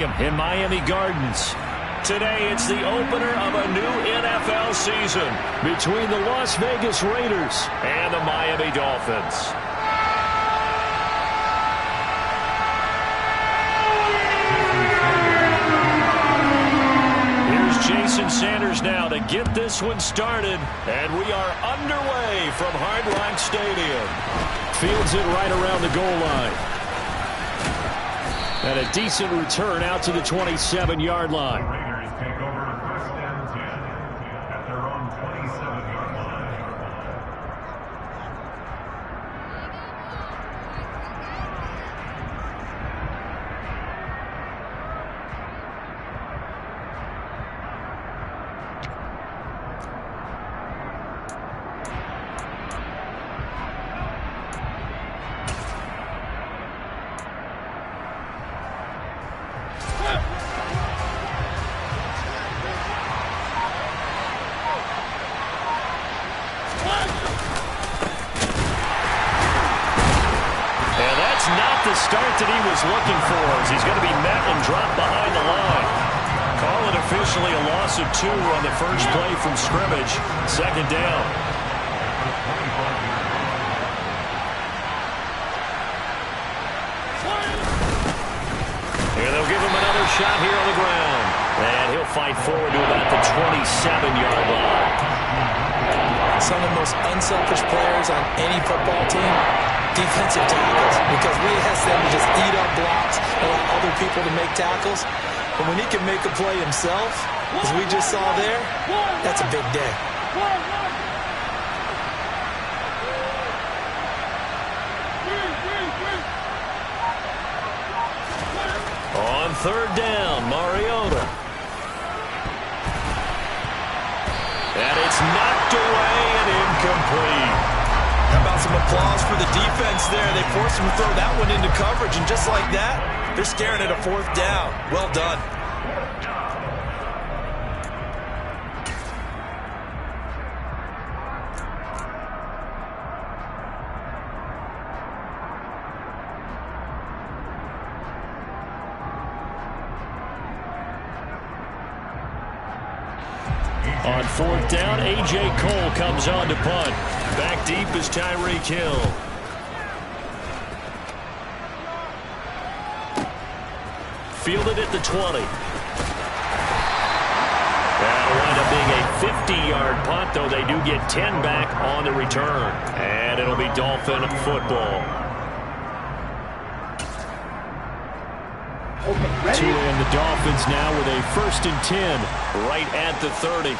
In Miami Gardens. Today, it's the opener of a new NFL season between the Las Vegas Raiders and the Miami Dolphins. Here's Jason Sanders now to get this one started, and we are underway from Hard Rock Stadium. Fields it right around the goal line. And a decent return out to the 27-yard line. Raiders take over first and 10 at their own 27-yard line. The start that he was looking for as he's going to be met and dropped behind the line. Call it officially a loss of 2 on the first play from scrimmage. Second down. Here they'll give him another shot here on the ground. And he'll fight forward to about the 27-yard line. Some of the most unselfish players on any football team, defensive tackles, because we ask them to just eat up blocks, allow other people to make tackles. But when he can make a play himself, as we just saw there, that's a big day. On third down, Mariota. And it's knocked away and incomplete. How about some applause for the defense there? They forced him to throw that one into coverage, and just like that, they're staring at a fourth down. Well done. On fourth down, A.J. Cole comes on to punt. Back deep is Tyreek Hill. Fielded at the 20. That'll wind up being a 50-yard punt, though they do get 10 back on the return. And it'll be Dolphin football. Tua and the Dolphins now with a 1st and 10 right at the 30.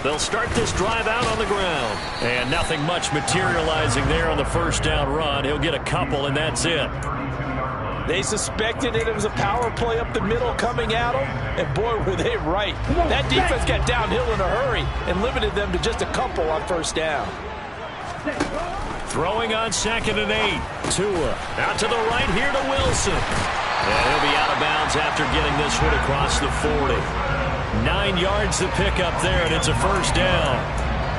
They'll start this drive out on the ground. And nothing much materializing there on the first down run. He'll get a couple, and that's it. They suspected it was a power play up the middle coming at them, and boy, were they right. That defense got downhill in a hurry and limited them to just a couple on first down. Throwing on 2nd and 8. Tua out to the right here to Wilson. And he'll be out of bounds after getting this one across the 40. 9 yards to pick up there, and it's a first down.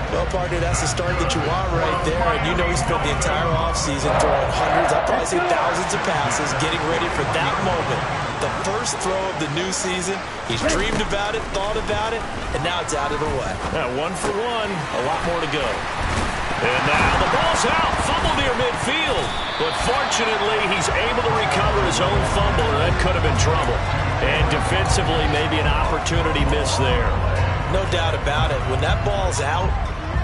Well, partner, that's the start that you want right there. And you know he spent the entire offseason throwing hundreds, I'd probably say thousands of passes, getting ready for that moment. The first throw of the new season. He's dreamed about it, thought about it, and now it's out of the way. 1 for 1, a lot more to go. And now the ball's out, fumble near midfield. But fortunately, he's able to recover his own fumble, and that could have been trouble. And defensively, maybe an opportunity missed there. No doubt about it. When that ball's out,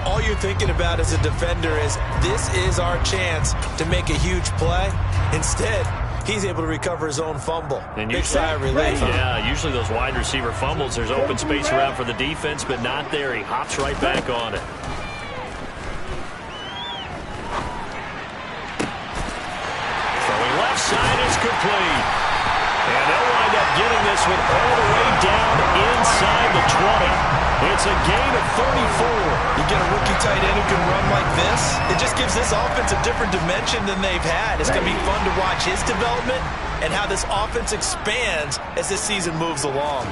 all you're thinking about as a defender is, this is our chance to make a huge play. Instead, he's able to recover his own fumble. And big sigh of relief. Yeah, usually those wide receiver fumbles, there's open space around for the defense, but not there. He hops right back on it. Throwing left side is complete. And they'll wind up getting this one all the way down inside the 20. It's a gain of 34. You get a rookie tight end who can run like this, it just gives this offense a different dimension than they've had. It's going to be fun to watch his development and how this offense expands as this season moves along.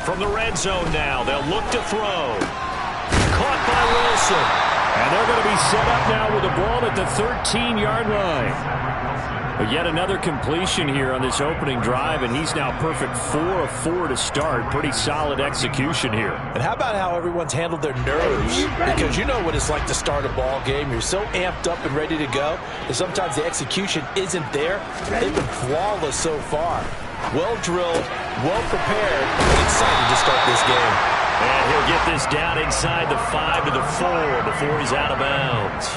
From the red zone now, they'll look to throw. Caught by Wilson. And they're going to be set up now with the ball at the 13-yard line. But yet another completion here on this opening drive, and he's now perfect 4 of 4 to start. Pretty solid execution here. And how about how everyone's handled their nerves? Because you know what it's like to start a ball game. You're so amped up and ready to go, and sometimes the execution isn't there. They've been flawless so far. Well drilled, well prepared, and excited to start this game. And he'll get this down inside the 5 to the 4 before he's out of bounds.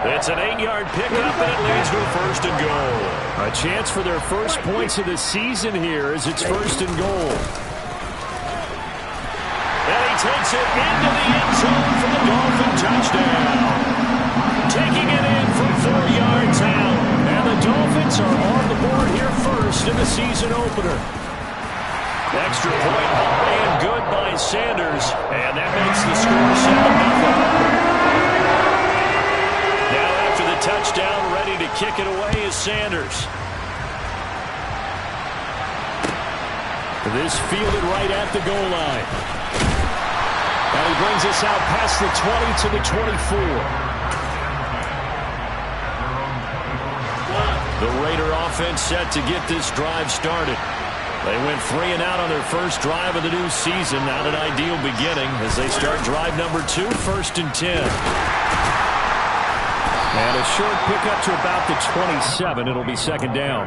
It's an 8-yard pickup, and it leads to a first and goal. A chance for their first points of the season here as it's first and goal. And he takes it into the end zone for the Dolphin touchdown. Taking it in from 4 yards out. And the Dolphins are on the board here first in the season opener. Extra point up and good by Sanders. And that makes the score 7-0. Now after the touchdown, ready to kick it away is Sanders. This fielded right at the goal line. And he brings us out past the 20 to the 24. The Raider offense set to get this drive started. They went 3 and out on their first drive of the new season. Not an ideal beginning as they start drive number 2, first and 10. And a short pickup to about the 27. It'll be second down.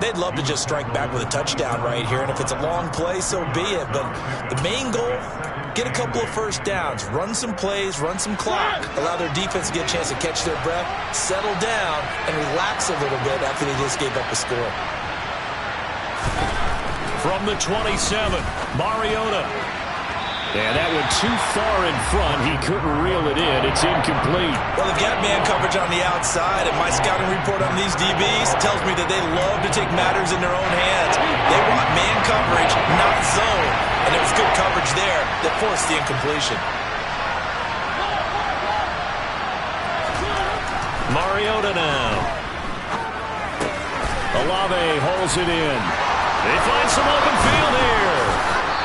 They'd love to just strike back with a touchdown right here, and if it's a long play, so be it. But the main goal, get a couple of first downs, run some plays, run some clock, allow their defense to get a chance to catch their breath, settle down, and relax a little bit after they just gave up a score. From the 27, Mariota. And that went too far in front. He couldn't reel it in. It's incomplete. Well, they've got man coverage on the outside, and my scouting report on these DBs tells me that they love to take matters in their own hands. They want man coverage, not zone. And it was good coverage there that forced the incompletion. Mariota now. Olave holds it in. They find some open field here.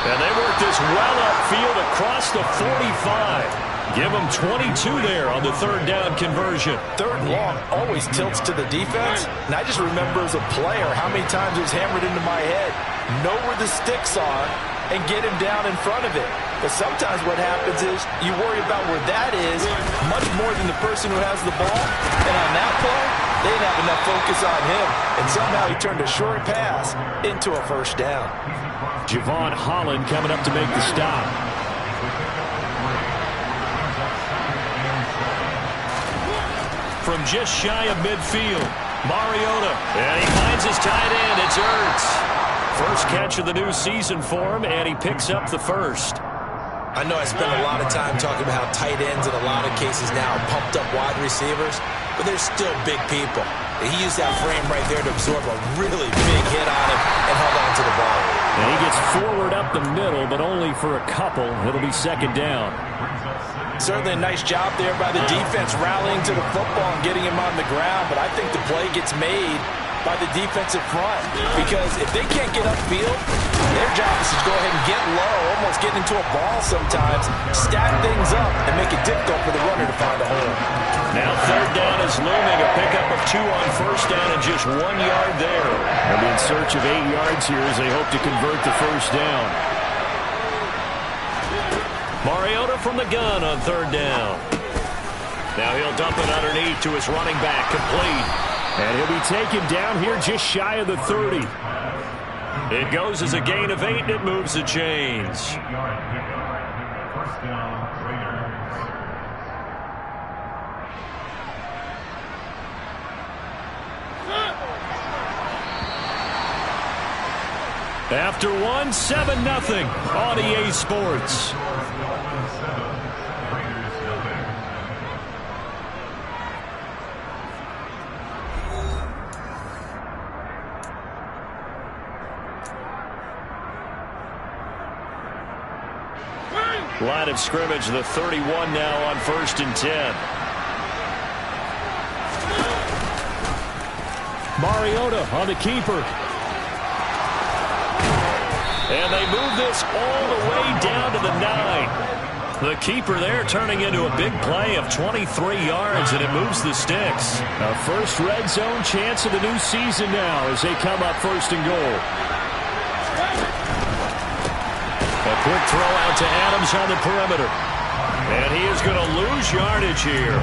And they work this well upfield across the 45. Give them 22 there on the third down conversion. Third and long always tilts to the defense. And I just remember as a player how many times it was hammered into my head. Know where the sticks are and get him down in front of it. But sometimes what happens is you worry about where that is much more than the person who has the ball. And on that play, they didn't have enough focus on him. And somehow he turned a short pass into a first down. Javon Holland coming up to make the stop. From just shy of midfield, Mariota. And he finds his tight end. It's Ertz. First catch of the new season for him, and he picks up the first. I know I spend a lot of time talking about how tight ends in a lot of cases now are pumped up wide receivers, but they're still big people. He used that frame right there to absorb a really big hit on him and held on to the ball. And he gets forward up the middle, but only for a couple. It'll be second down. Certainly a nice job there by the defense rallying to the football and getting him on the ground, but I think the play gets made by the defensive front because if they can't get upfield, their job is to go ahead and get low, almost get into a ball sometimes, stack things up, and make it difficult for the runner to find a hole. Now third down is looming, a pickup of 2 on first down and just 1 yard there. They'll be in search of 8 yards here as they hope to convert the first down. Mariota from the gun on third down. Now he'll dump it underneath to his running back, complete. And he'll be taken down here just shy of the 30. It goes as a gain of 8, and it moves the chains. 8-yard pickup. First down, Raiders. After 1, 7-0 on EA Sports. Line of scrimmage, the 31 now on first and 10. Mariota on the keeper. And they move this all the way down to the 9. The keeper there turning into a big play of 23 yards, and it moves the sticks. A first red zone chance of the new season now as they come up first and goal. A quick throw out to Adams on the perimeter. And he is going to lose yardage here.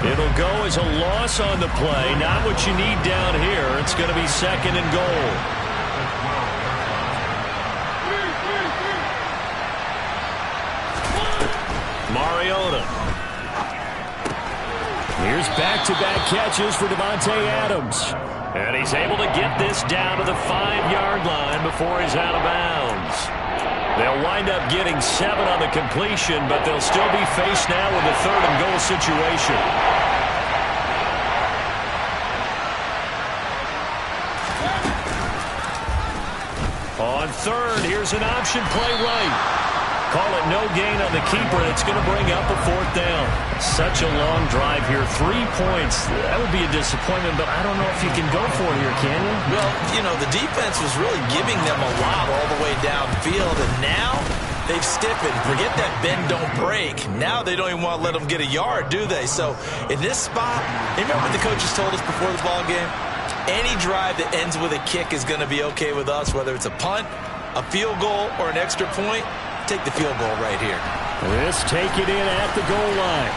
It'll go as a loss on the play. Not what you need down here. It's going to be second and goal. Mariota. Here's back-to-back catches for Davante Adams. And he's able to get this down to the 5-yard line before he's out of bounds. They'll wind up getting 7 on the completion, but they'll still be faced now with a third and goal situation. On third, here's an option play right. Call it no gain on the keeper, and it's going to bring up a 4th down. Such a long drive here. 3 points. That would be a disappointment, but I don't know if you can go for it here, can you? Well, you know, the defense was really giving them a lot all the way downfield, and now they've stiffened. Forget that bend, don't break. Now they don't even want to let them get a yard, do they? So in this spot, remember what the coaches told us before the ball game? Any drive that ends with a kick is going to be okay with us, whether it's a punt, a field goal, or an extra point. Take the field goal right here. This take it in at the goal line.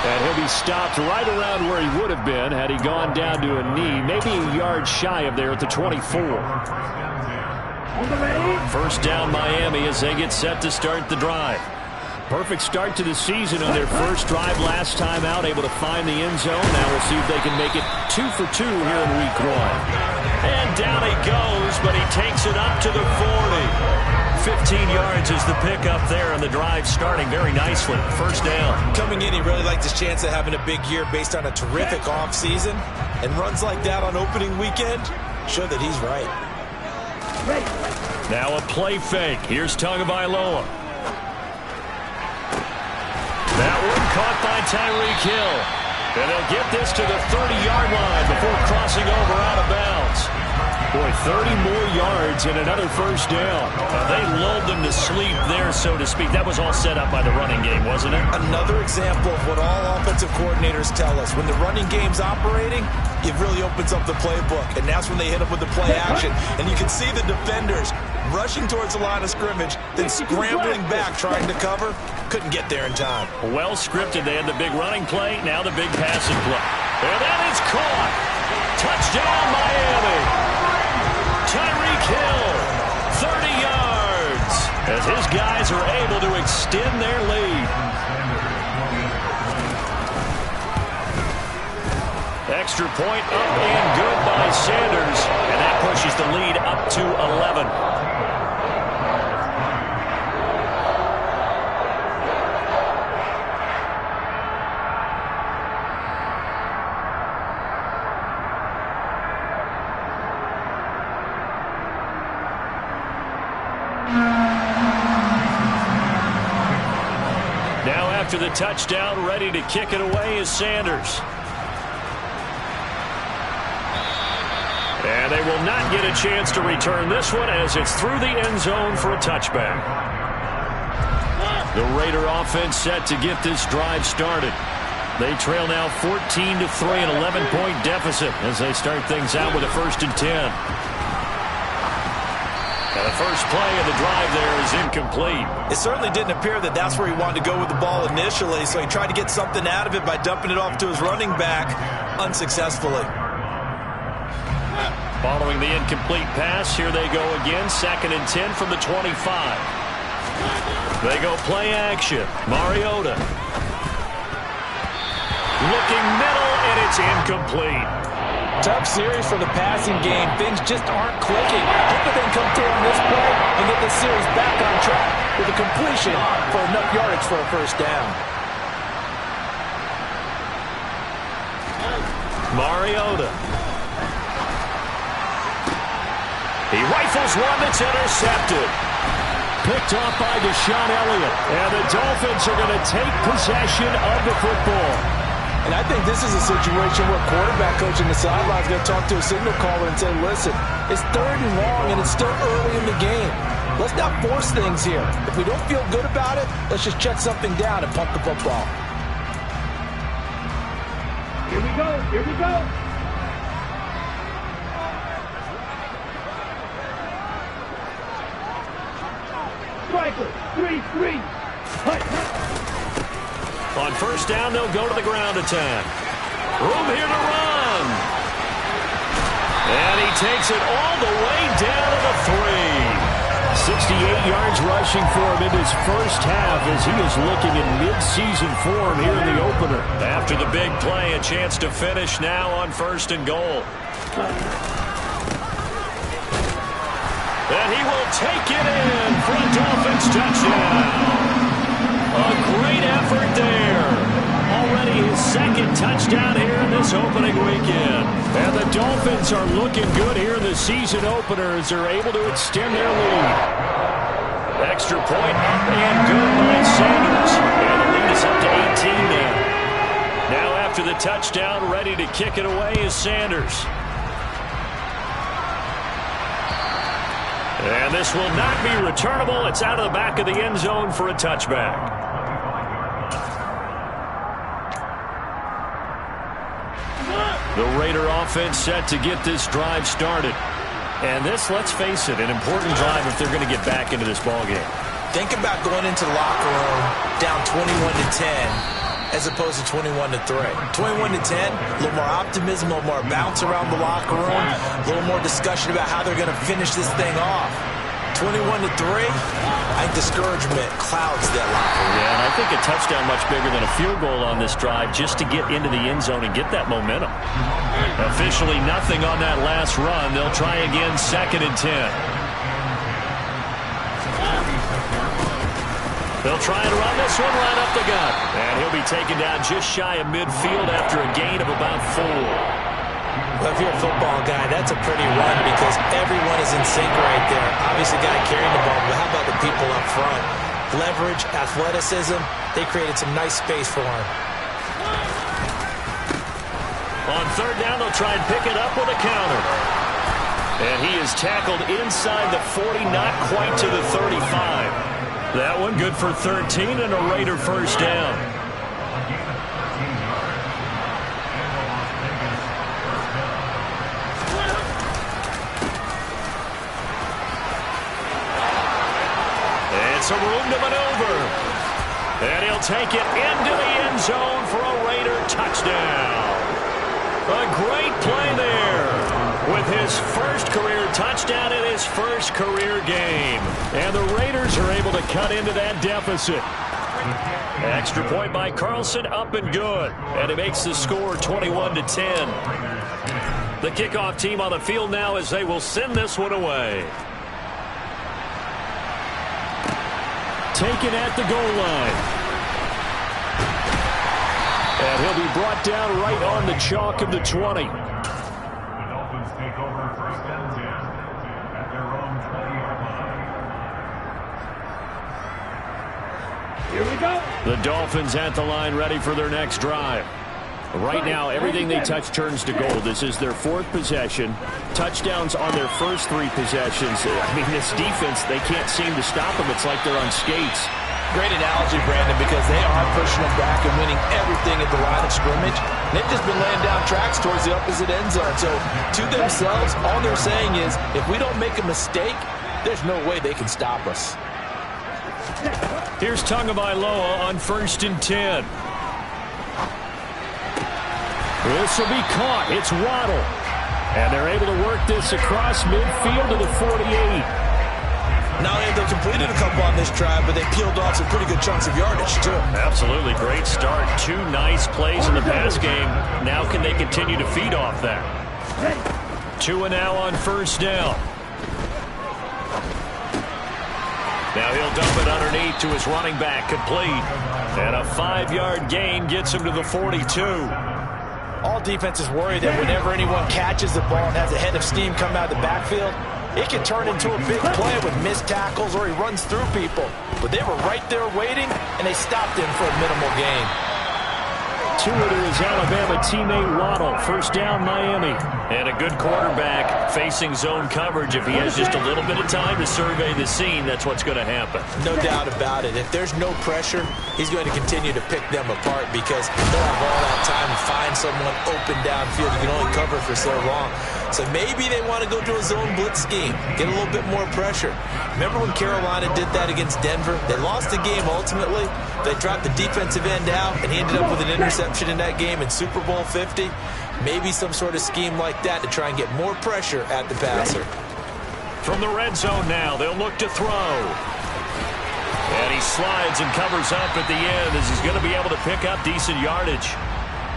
And he'll be stopped right around where he would have been had he gone down to a knee, maybe a yard shy of there at the 24. First down Miami as they get set to start the drive. Perfect start to the season on their first drive last time out, able to find the end zone. Now we'll see if they can make it 2 for 2 here in week 1. And down he goes, but he takes it up to the 40. 15 yards is the pickup there, and the drive starting very nicely. First down. Coming in, he really liked his chance of having a big year based on a terrific offseason. And runs like that on opening weekend show that he's right. Now a play fake. Here's Tagovailoa. That one caught by Tyreek Hill. And they'll get this to the 30-yard line before crossing over out of bounds. Boy, 30 more yards and another first down. They lulled them to sleep there, so to speak. That was all set up by the running game, wasn't it? Another example of what all offensive coordinators tell us. When the running game's operating, it really opens up the playbook. And that's when they hit up with the play action. And you can see the defenders rushing towards the line of scrimmage, then scrambling back trying to cover. Couldn't get there in time. Well scripted. They had the big running play, now the big passing play. And that is caught. Touchdown, Miami. Tyreek Hill, 30 yards, as his guys are able to extend their lead. Extra point up and good by Sanders, and that pushes the lead up to 11. Now after the touchdown, ready to kick it away is Sanders. And they will not get a chance to return this one as it's through the end zone for a touchback. The Raider offense set to get this drive started. They trail now 14-3, an 11-point deficit as they start things out with a 1st and 10. And the first play of the drive there is incomplete. It certainly didn't appear that that's where he wanted to go with the ball initially, so he tried to get something out of it by dumping it off to his running back unsuccessfully. Following the incomplete pass, here they go again, 2nd and 10 from the 25. They go play action. Mariota. Looking middle, and it's incomplete. Tough series for the passing game. Things just aren't clicking. Hope they can come through on this play and get this series back on track with a completion for enough yardage for a first down. Mariota. He rifles one that's intercepted. Picked off by Deshaun Elliott. And the Dolphins are going to take possession of the football. And I think this is a situation where quarterback coach in the sideline is going to talk to a signal caller and say, listen, it's 3rd and long and it's still early in the game. Let's not force things here. If we don't feel good about it, let's just check something down and pump the football. Here we go. Here we go. Striker, 3-3. On first down, they'll go to the ground attack. Room here to run. And he takes it all the way down to the 3. 68 yards rushing for him in his first half as he is looking in mid-season form here in the opener. After the big play, a chance to finish now on first and goal. And he will take it in for a Dolphins touchdown. A great effort there. Already his second touchdown here in this opening weekend. And the Dolphins are looking good here in the season opener as they're able to extend their lead. Extra point up and good by Sanders. And the lead is up to 18 now. Now after the touchdown, ready to kick it away is Sanders. And this will not be returnable. It's out of the back of the end zone for a touchback. The Raider offense set to get this drive started. And this, let's face it, an important drive if they're going to get back into this ballgame. Think about going into the locker room down 21-10 as opposed to 21-3. 21-10, a little more optimism, a little more bounce around the locker room, a little more discussion about how they're going to finish this thing off. 21-3, I think discouragement clouds that locker room. Yeah, and I think a touchdown much bigger than a field goal on this drive just to get into the end zone and get that momentum. Officially nothing on that last run. They'll try again, 2nd and 10. They'll try and run this one right up the gut. And he'll be taken down just shy of midfield after a gain of about 4. Well, if you're a football guy, that's a pretty run because everyone is in sync right there. Obviously, the guy carrying the ball, but how about the people up front? Leverage, athleticism, they created some nice space for him. On third down, they'll try and pick it up with a counter. And he is tackled inside the 40, not quite to the 35. That one good for 13 and a Raider first down. And some room to maneuver. And he'll take it into the end zone for a Raider touchdown. A great play there with his first career touchdown in his first career game. And the Raiders are able to cut into that deficit. Extra point by Carlson, up and good. And it makes the score 21-10. The kickoff team on the field now as they will send this one away. Taken at the goal line. And he'll be brought down right on the chalk of the 20. The Dolphins take over 1st and 10 at their own 20-yard line. Here we go. The Dolphins at the line ready for their next drive. Right now, everything they touch turns to gold. This is their 4th possession. Touchdowns on their first 3 possessions. I mean, this defense, they can't seem to stop them. It's like they're on skates. Great analogy, Brandon, because they are pushing them back and winning everything at the line of scrimmage. They've just been laying down tracks towards the opposite end zone. So, to themselves, all they're saying is, if we don't make a mistake, there's no way they can stop us. Here's Tagovailoa on 1st and 10. This will be caught. It's Waddle. And they're able to work this across midfield to the 48. Not only have they completed a couple on this drive, but they peeled off some pretty good chunks of yardage, too. Absolutely. Great start. 2 nice plays in the pass game. Now can they continue to feed off that? 2 and now on first down. Now he'll dump it underneath to his running back, complete. And a 5-yard gain gets him to the 42. All defenses worry that whenever anyone catches the ball and has a head of steam come out of the backfield, it can turn into a big play with missed tackles or he runs through people. But they were right there waiting, and they stopped him for a minimal gain. To it is Alabama teammate Waddle. First down, Miami. And a good quarterback facing zone coverage. If he has just a little bit of time to survey the scene, that's what's going to happen. No doubt about it. If there's no pressure, he's going to continue to pick them apart because they'll have all that time to find someone open downfield. You can only cover for so long. So maybe they want to go to a zone blitz scheme, get a little bit more pressure. Remember when Carolina did that against Denver? They lost the game ultimately. They dropped the defensive end out, and he ended up with an interception in that game in Super Bowl 50. Maybe some sort of scheme like that to try and get more pressure at the passer. From the red zone now, they'll look to throw. And he slides and covers up at the end as he's going to be able to pick up decent yardage.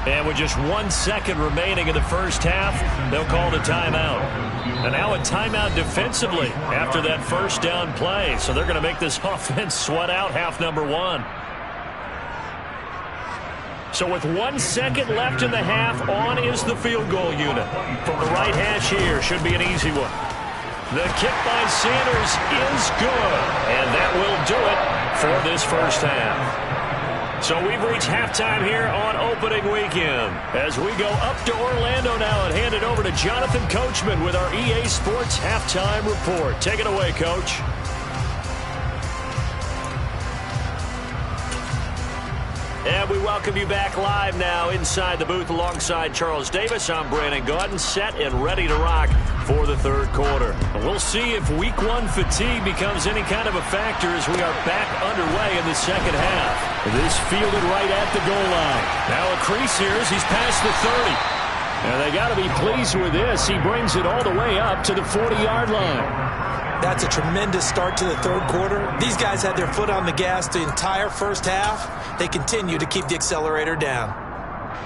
And with just 1 second remaining in the first half, they'll call the timeout. And now a timeout defensively after that first down play. So they're going to make this offense sweat out half number one. So with 1 second left in the half, on is the field goal unit. From the right hash here, should be an easy one. The kick by Sanders is good. And that will do it for this first half. So we've reached halftime here on opening weekend. As we go up to Orlando now and hand it over to Jonathan Coachman with our EA Sports Halftime Report. Take it away, Coach. And we welcome you back live now inside the booth alongside Charles Davis. I'm Brandon Gaudin, set and ready to rock for the third quarter. And we'll see if week one fatigue becomes any kind of a factor as we are back underway in the second half. This fielded right at the goal line. Now a crease here as he's past the 30. And they got to be pleased with this. He brings it all the way up to the 40-yard line. That's a tremendous start to the third quarter. These guys had their foot on the gas the entire first half. They continue to keep the accelerator down.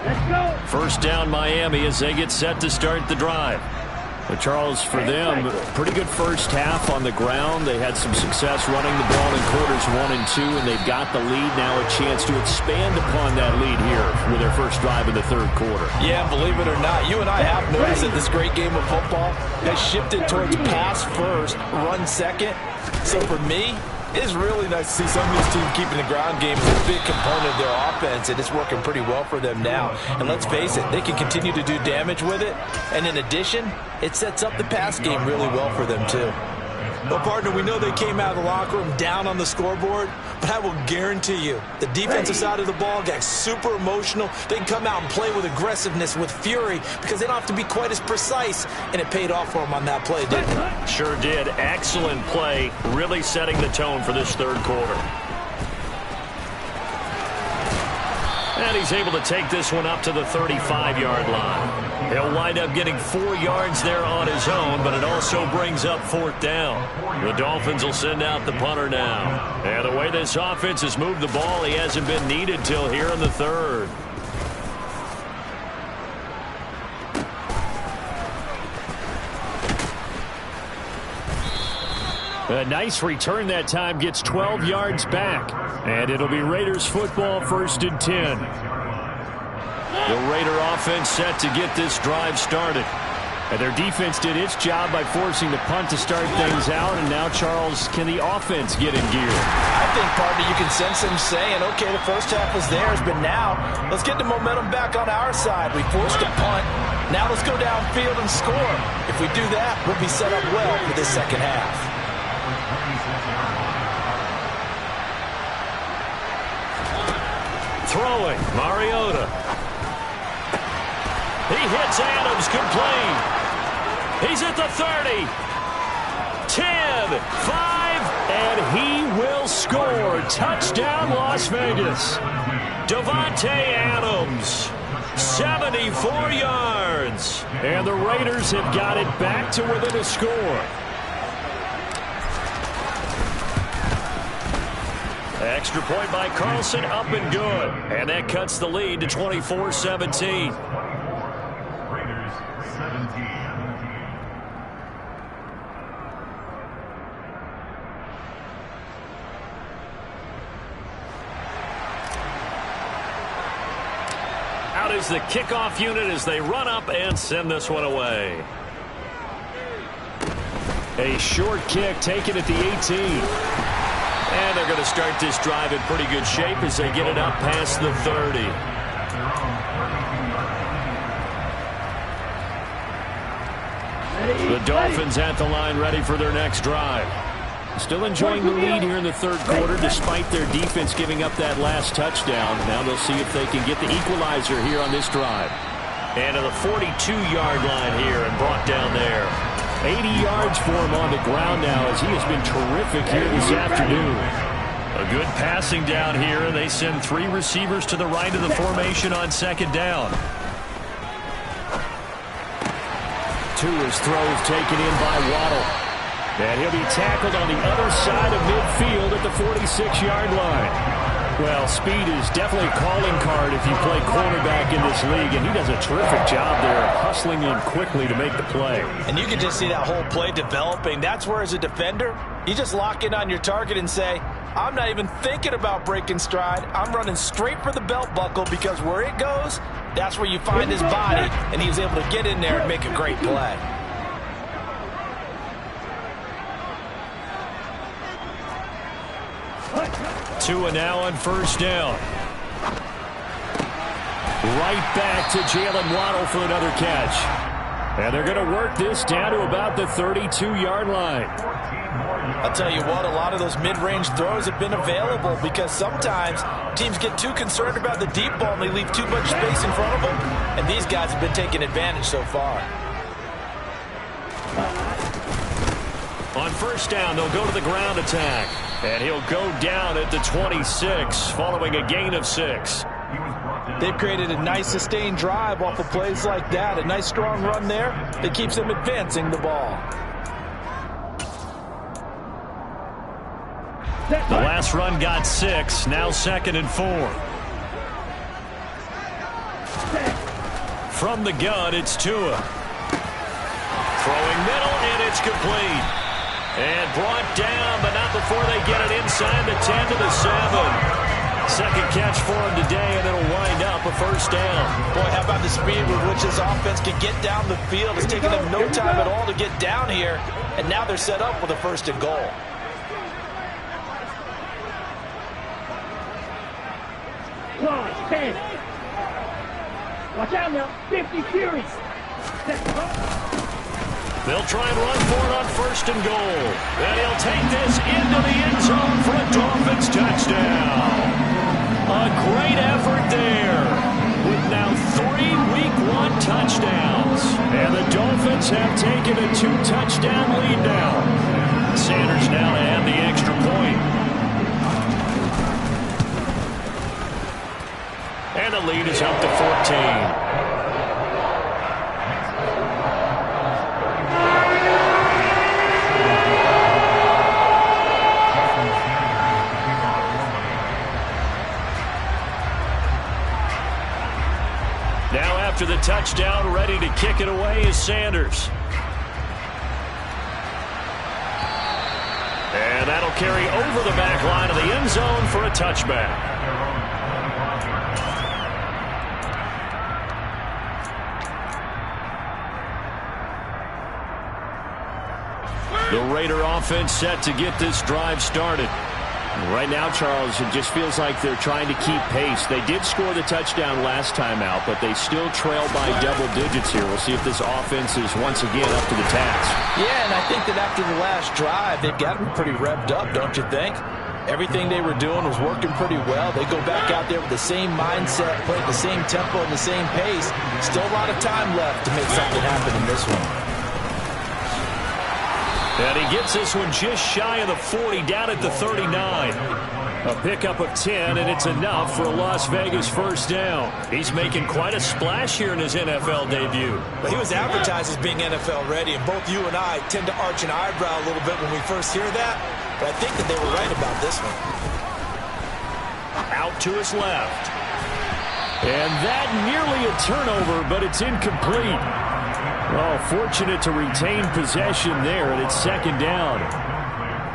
Let's go. First down Miami as they get set to start the drive. But Charles, for them, pretty good first half on the ground. They had some success running the ball in quarters 1 and 2, and they've got the lead now, a chance to expand upon that lead here with their first drive in the third quarter. Yeah, believe it or not, you and I have noticed that this great game of football has shifted towards pass first, run second. So for me, it's really nice to see some of these teams keeping the ground game as a big component of their offense, and it's working pretty well for them now. And let's face it, they can continue to do damage with it. And in addition, it sets up the pass game really well for them too. Well, partner, we know they came out of the locker room down on the scoreboard, but I will guarantee you the defensive side of the ball got super emotional. They can come out and play with aggressiveness, with fury, because they don't have to be quite as precise, and it paid off for them on that play, didn't it? Sure did. Excellent play, really setting the tone for this third quarter. And he's able to take this one up to the 35-yard line. He'll wind up getting 4 yards there on his own, but it also brings up fourth down. The Dolphins will send out the punter now. And the way this offense has moved the ball, he hasn't been needed till here in the third. A nice return that time, gets 12 yards back. And it'll be Raiders football, 1st and 10. The Raider offense set to get this drive started. And their defense did its job by forcing the punt to start things out. And now, Charles, can the offense get in gear? I think, partner, you can sense them saying, okay, the first half was theirs, but now let's get the momentum back on our side. We forced a punt. Now let's go downfield and score. If we do that, we'll be set up well for this second half. Throwing, Mariota. He hits Adams complete. He's at the 30. 10, 5, and he will score. Touchdown, Las Vegas. Davante Adams, 74 yards. And the Raiders have got it back to within a score. Extra point by Carlson, up and good. And that cuts the lead to 24-17. Raiders 17. Out is the kickoff unit as they run up and send this one away. A short kick taken at the 18. And they're going to start this drive in pretty good shape as they get it up past the 30. The Dolphins at the line, ready for their next drive. Still enjoying the lead here in the third quarter, despite their defense giving up that last touchdown. Now they'll see if they can get the equalizer here on this drive. And to the 42-yard line here and brought down there. 80 yards for him on the ground now, as he has been terrific here this afternoon. A good passing down here, and they send 3 receivers to the right of the formation on second down. Tua's throw is taken in by Waddle. And he'll be tackled on the other side of midfield at the 46-yard line. Well, speed is definitely a calling card if you play quarterback in this league, and he does a terrific job there hustling in quickly to make the play. And you can just see that whole play developing. That's where, as a defender, you just lock in on your target and say, I'm not even thinking about breaking stride. I'm running straight for the belt buckle, because where it goes, that's where you find his body, and he was able to get in there and make a great play. Tua now on first down. Right back to Jalen Waddle for another catch. And they're going to work this down to about the 32-yard line. I'll tell you what, a lot of those mid-range throws have been available, because sometimes teams get too concerned about the deep ball and they leave too much space in front of them, and these guys have been taking advantage so far. On first down, they'll go to the ground attack. And he'll go down at the 26, following a gain of 6. They've created a nice sustained drive off of plays like that. A nice strong run there that keeps them advancing the ball. The last run got 6, now 2nd and 4. From the gun, it's Tua. Throwing middle, and it's complete. And brought down, but not before they get it inside the 10 to the 7. Second catch for him today, and it'll wind up a first down. Boy, how about the speed with which this offense can get down the field? It's taken them no time at all to get down here, and now they're set up with a 1st and goal. Claws, 10. Watch out now. 50 Fury. They'll try and run for it on 1st and goal. And he'll take this into the end zone for a Dolphins touchdown. A great effort there, with now 3 Week 1 touchdowns. And the Dolphins have taken a 2-touchdown lead now. Sanders now to add the extra point. And the lead is up to 14. After the touchdown, ready to kick it away is Sanders. And that'll carry over the back line of the end zone for a touchback. The Raider offense set to get this drive started. Right now, Charles, it just feels like they're trying to keep pace. They did score the touchdown last time out, but they still trail by double digits here. We'll see if this offense is once again up to the task. Yeah, and I think that after the last drive, they've got to be pretty revved up, don't you think? Everything they were doing was working pretty well. They go back out there with the same mindset, playing the same tempo and the same pace. Still a lot of time left to make something happen in this one. And he gets this one just shy of the 40, down at the 39. A pickup of 10, and it's enough for a Las Vegas first down. He's making quite a splash here in his NFL debut. Well, he was advertised as being NFL ready, and both you and I tend to arch an eyebrow a little bit when we first hear that. But I think that they were right about this one. Out to his left. And that nearly a turnover, but it's incomplete. Well, fortunate to retain possession there, and it's 2nd down.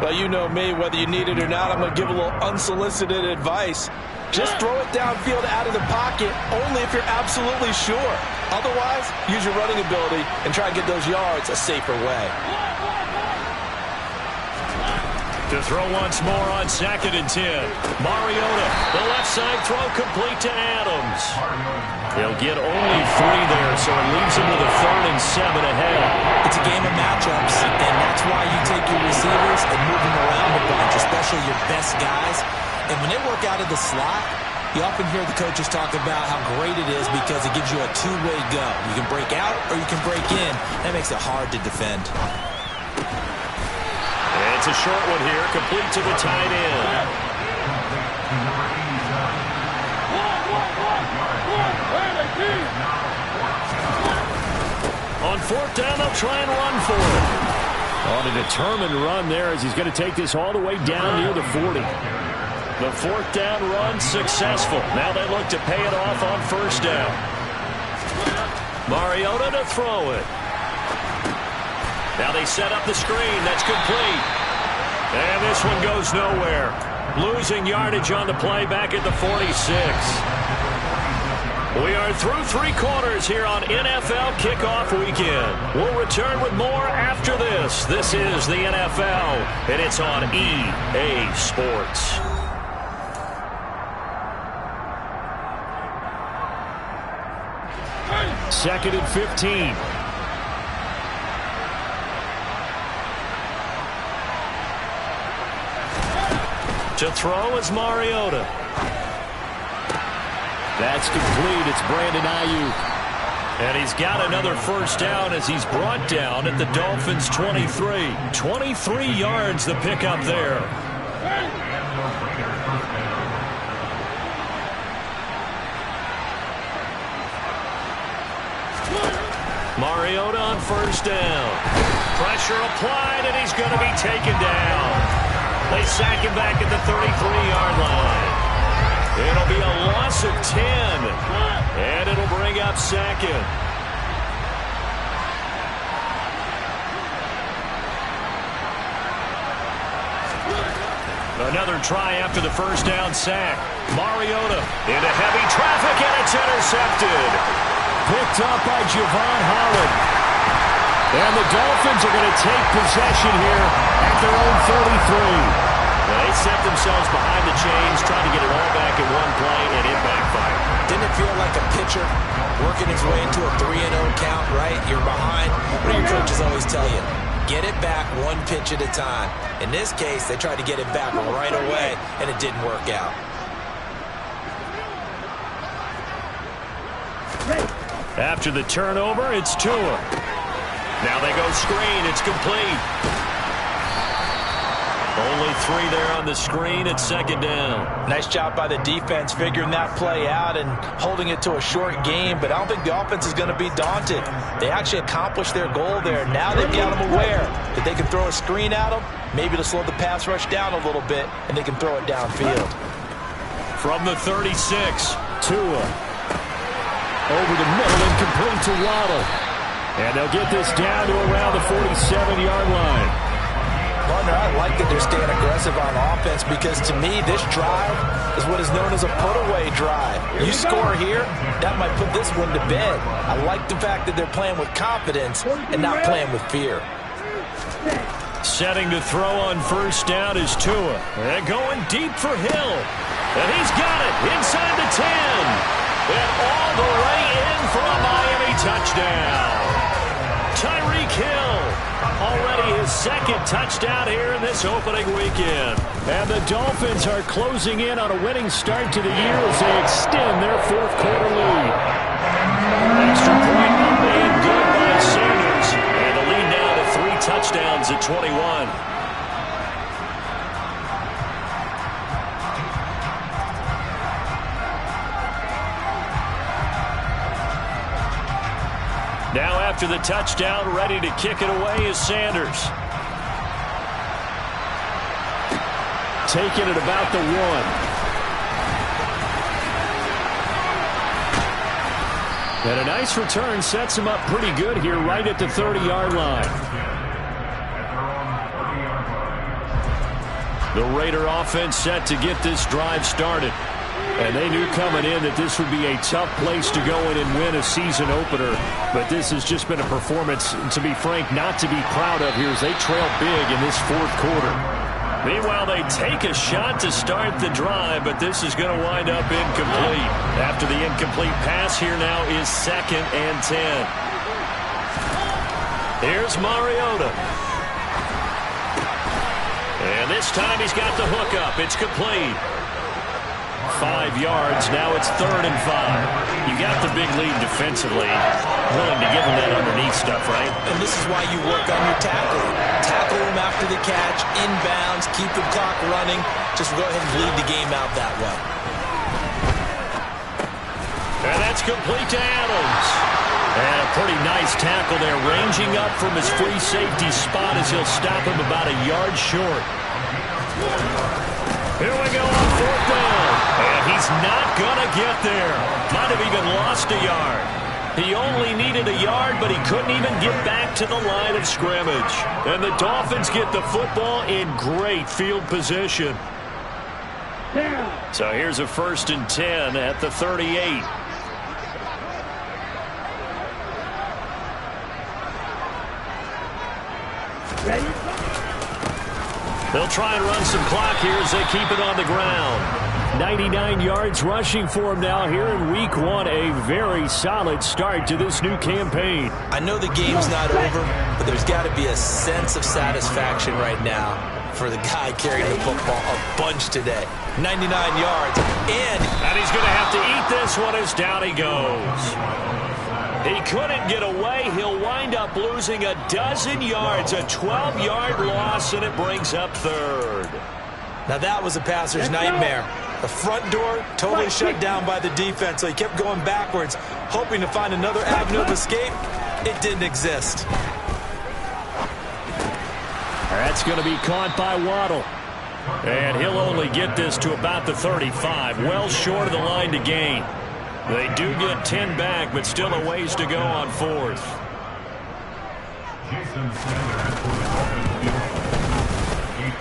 Well, you know me, whether you need it or not, I'm going to give a little unsolicited advice. Just throw it downfield out of the pocket, only if you're absolutely sure. Otherwise, use your running ability and try to get those yards a safer way. To throw once more on 2nd and 10. Mariota, the left side throw complete to Adams. He'll get only 3 there, so it leaves him with a 3rd and 7 ahead. It's a game of matchups, and that's why you take your receivers and move them around a bunch, especially your best guys. And when they work out of the slot, you often hear the coaches talk about how great it is because it gives you a two-way go. You can break out or you can break in. That makes it hard to defend. It's a short one here, complete to the tight end. On 4th down, they'll try and run for it. On a determined run there as he's going to take this all the way down near the 40. The 4th down run successful. Now they look to pay it off on 1st down. Mariota to throw it. Now they set up the screen. That's complete. And this one goes nowhere. Losing yardage on the play back at the 46. We are through 3 quarters here on NFL Kickoff Weekend. We'll return with more after this. This is the NFL, and it's on EA Sports. Second and 15. To throw is Mariota. That's complete. It's Brandon Ayuk. And he's got another 1st down as he's brought down at the Dolphins' 23. 23 yards the pickup there. Mariota on 1st down. Pressure applied, and he's going to be taken down. They sack him back at the 33-yard line. It'll be a loss of 10, and it'll bring up 2nd. Another try after the 1st down sack. Mariota into heavy traffic, and it's intercepted. Picked up by Javon Holland. And the Dolphins are going to take possession here at their own 33. They set themselves behind the chains, trying to get it all back in one play, and it backfired. Didn't it feel like a pitcher working his way into a 3-0 count, right? You're behind. What do your coaches always tell you? Get it back one pitch at a time. In this case, they tried to get it back right away, and it didn't work out. After the turnover, it's Tua. Now they go screen. It's complete. Only 3 there on the screen at 2nd down. Nice job by the defense figuring that play out and holding it to a short game, but I don't think the offense is going to be daunted. They actually accomplished their goal there. Now they've got them aware that they can throw a screen at them, maybe to slow the pass rush down a little bit, and they can throw it downfield. From the 36, Tua. Over the middle and complete to Waddle. And they'll get this down to around the 47-yard line. Partner, I like that they're staying aggressive on offense because to me this drive is what is known as a put-away drive. You score here, that might put this one to bed. I like the fact that they're playing with confidence and not playing with fear. Setting to throw on 1st down is Tua. And going deep for Hill. And he's got it inside the 10. And all the way in for a Miami touchdown. Tyreek Hill, already his 2nd touchdown here in this opening weekend. And the Dolphins are closing in on a winning start to the year as they extend their 4th quarter lead. Extra point made good by Sanders. And the lead now to 3 touchdowns at 21. Now after the touchdown, ready to kick it away is Sanders. Taking it about the 1. And a nice return sets him up pretty good here right at the 30-yard line. The Raider offense set to get this drive started. And they knew coming in that this would be a tough place to go in and win a season opener. But this has just been a performance, to be frank, not to be proud of here as they trail big in this 4th quarter. Meanwhile, they take a shot to start the drive, but this is going to wind up incomplete. After the incomplete pass, here now is 2nd and 10. Here's Mariota. And this time he's got the hook up. It's complete. 5 yards. Now it's 3rd and 5. You got the big lead defensively. Willing to give him that underneath stuff, right? And this is why you work on your tackling. Tackle him after the catch, inbounds, keep the clock running. Just go ahead and bleed the game out that way. And that's complete to Adams. And a pretty nice tackle there, ranging up from his free safety spot as he'll stop him about a yard short. Here we go on 4th down. And he's not going to get there. Might have even lost a yard. He only needed a yard, but he couldn't even get back to the line of scrimmage. And the Dolphins get the football in great field position. So here's a 1st and 10 at the 38. They'll try and run some clock here as they keep it on the ground. 99 yards rushing for him now here in week 1. A very solid start to this new campaign. I know the game's not over, but there's got to be a sense of satisfaction right now for the guy carrying the football a bunch today. 99 yards, and he's going to have to eat this one as down he goes. He couldn't get away. He'll wind up losing a dozen yards, a 12-yard loss, and it brings up 3rd. Now that was a passer's nightmare. The front door totally shut down by the defense, so he kept going backwards, hoping to find another avenue of escape. It didn't exist. That's going to be caught by Waddle. And he'll only get this to about the 35, well short of the line to gain. They do get 10 back, but still a ways to go on 4th.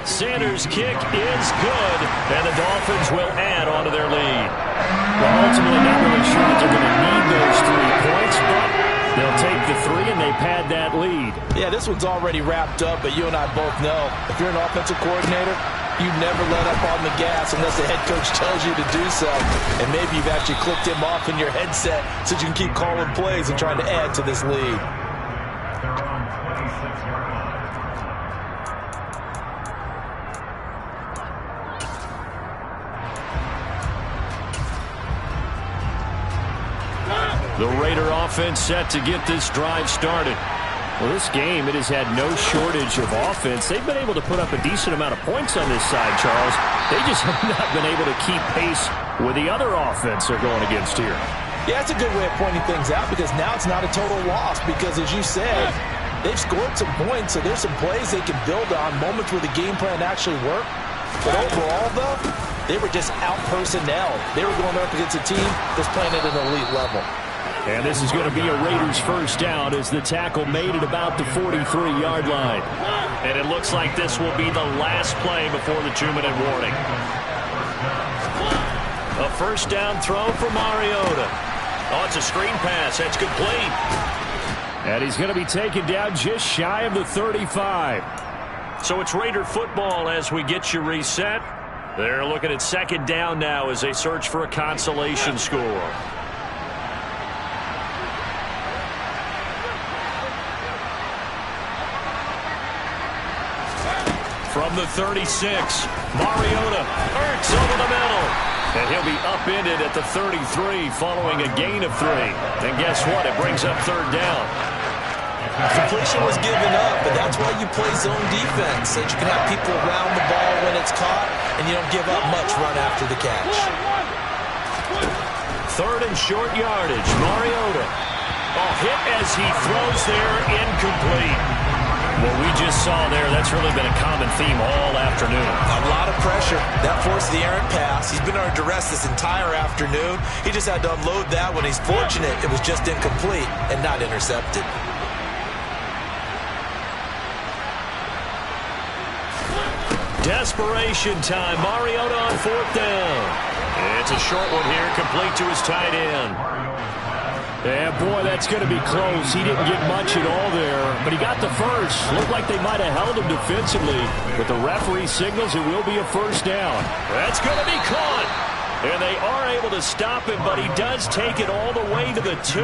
Sanders' kick is good, and the Dolphins will add on to their lead. Well, ultimately, not really sure that they're going to need those 3 points, but they'll take the 3 and they pad that lead. Yeah, this one's already wrapped up, but you and I both know if you're an offensive coordinator, you never let up on the gas unless the head coach tells you to do so. And maybe you've actually clicked him off in your headset so you can keep calling plays and trying to add to this lead. The Raider offense set to get this drive started. Well, this game, it has had no shortage of offense. They've been able to put up a decent amount of points on this side, Charles. They just have not been able to keep pace with the other offense they're going against here. Yeah, that's a good way of pointing things out because now it's not a total loss because, as you said, they've scored some points, so there's some plays they can build on, moments where the game plan actually worked. But overall, though, they were just out-personnel. They were going up against a team that's playing at an elite level. And this is going to be a Raiders 1st down as the tackle made it about the 43-yard line. And it looks like this will be the last play before the 2-minute warning. A 1st down throw for Mariota. Oh, it's a screen pass. That's complete. And he's going to be taken down just shy of the 35. So it's Raider football as we get you reset. They're looking at 2nd down now as they search for a consolation score. From the 36, Mariota, Ertz over the middle. And he'll be upended at the 33 following a gain of 3. And guess what? It brings up 3rd down. Completion was given up, but that's why you play zone defense, so that you can have people around the ball when it's caught, and you don't give up much run after the catch. 3rd and short yardage, Mariota. Oh, hit as he throws there, incomplete. What we just saw there, that's really been a common theme all afternoon. A lot of pressure. That forced the errant pass. He's been under duress this entire afternoon. He just had to unload that when he's fortunate it was just incomplete and not intercepted. Desperation time. Mariota on 4th down. It's a short one here, complete to his tight end. Yeah, boy, that's going to be close. He didn't get much at all there, but he got the first. Looked like they might have held him defensively, but the referee signals it will be a first down. That's going to be caught. And they are able to stop him, but he does take it all the way to the 2.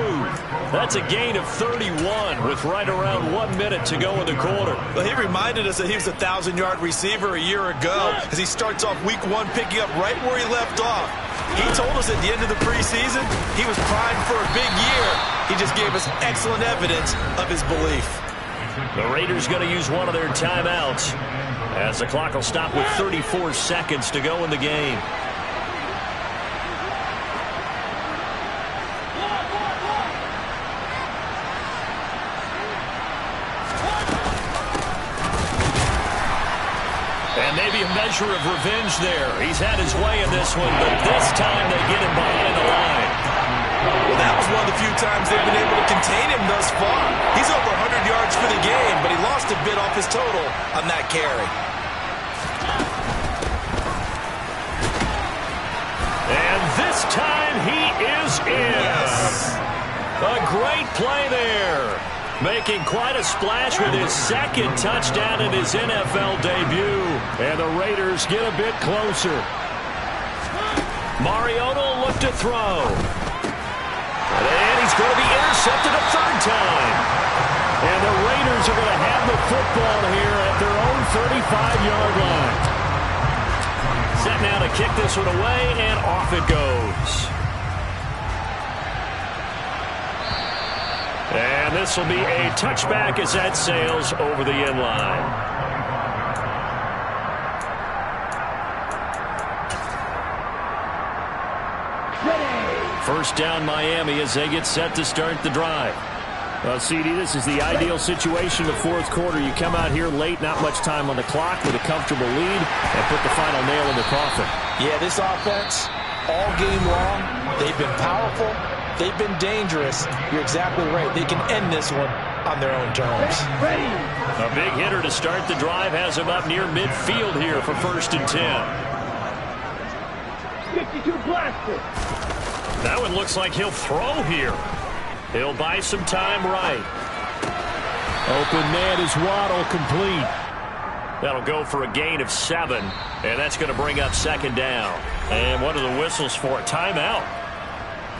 That's a gain of 31 with right around 1 minute to go in the quarter. Well, he reminded us that he was a 1,000-yard receiver a year ago as he starts off week 1 picking up right where he left off. He told us at the end of the preseason he was primed for a big year. He just gave us excellent evidence of his belief. The Raiders going to use one of their timeouts as the clock will stop with 34 seconds to go in the game. And maybe a measure of revenge there. He's had his way in this one, but this time they get him behind the line. Well, that was one of the few times they've been able to contain him thus far. He's over 100 yards for the game, but he lost a bit off his total on that carry. And this time he is in. Yes. A great play there. Making quite a splash with his second touchdown in his NFL debut. And the Raiders get a bit closer. Mariota will look to throw. And he's going to be intercepted a third time. And the Raiders are going to have the football here at their own 35-yard line. Set now to kick this one away, and off it goes. And this will be a touchback as that sails over the end line. First down Miami as they get set to start the drive. Well, CD, this is the ideal situation in the fourth quarter. You come out here late, not much time on the clock with a comfortable lead, and put the final nail in the coffin. Yeah, this offense, all game long, they've been powerful. They've been dangerous. You're exactly right. They can end this one on their own terms. A big hitter to start the drive has him up near midfield here for 1st and 10. 52 blaster. That one looks like he'll throw here. He'll buy some time right. Open man is Waddle, complete. That'll go for a gain of 7, and that's going to bring up 2nd down. And what are the whistles for? Timeout.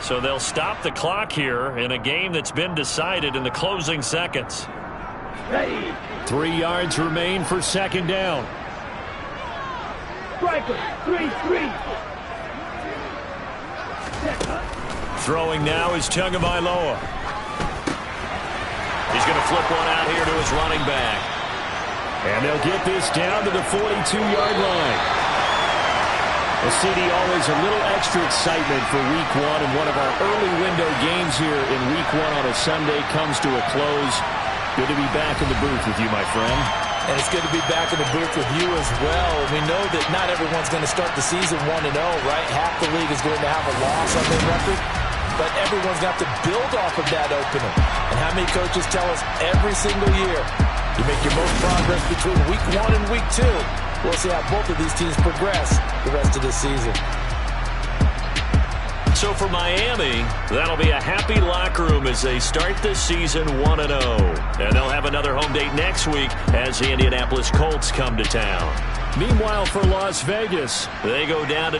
So they'll stop the clock here in a game that's been decided in the closing seconds. 3 yards remain for 2nd down. Striker, 3-3. Throwing now is Tagovailoa. He's going to flip one out here to his running back. And they'll get this down to the 42-yard line. Well, CD, always a little extra excitement for Week 1, and one of our early window games here in Week 1 on a Sunday comes to a close. Good to be back in the booth with you, my friend. And it's good to be back in the booth with you as well. We know that not everyone's going to start the season 1-0, right? Half the league is going to have a loss on their record, but everyone's got to build off of that opener. And how many coaches tell us every single year, you make your most progress between Week 1 and Week 2. We'll see how both of these teams progress the rest of this season. So for Miami, that'll be a happy locker room as they start this season 1-0. And they'll have another home date next week as the Indianapolis Colts come to town. Meanwhile, for Las Vegas, they go down to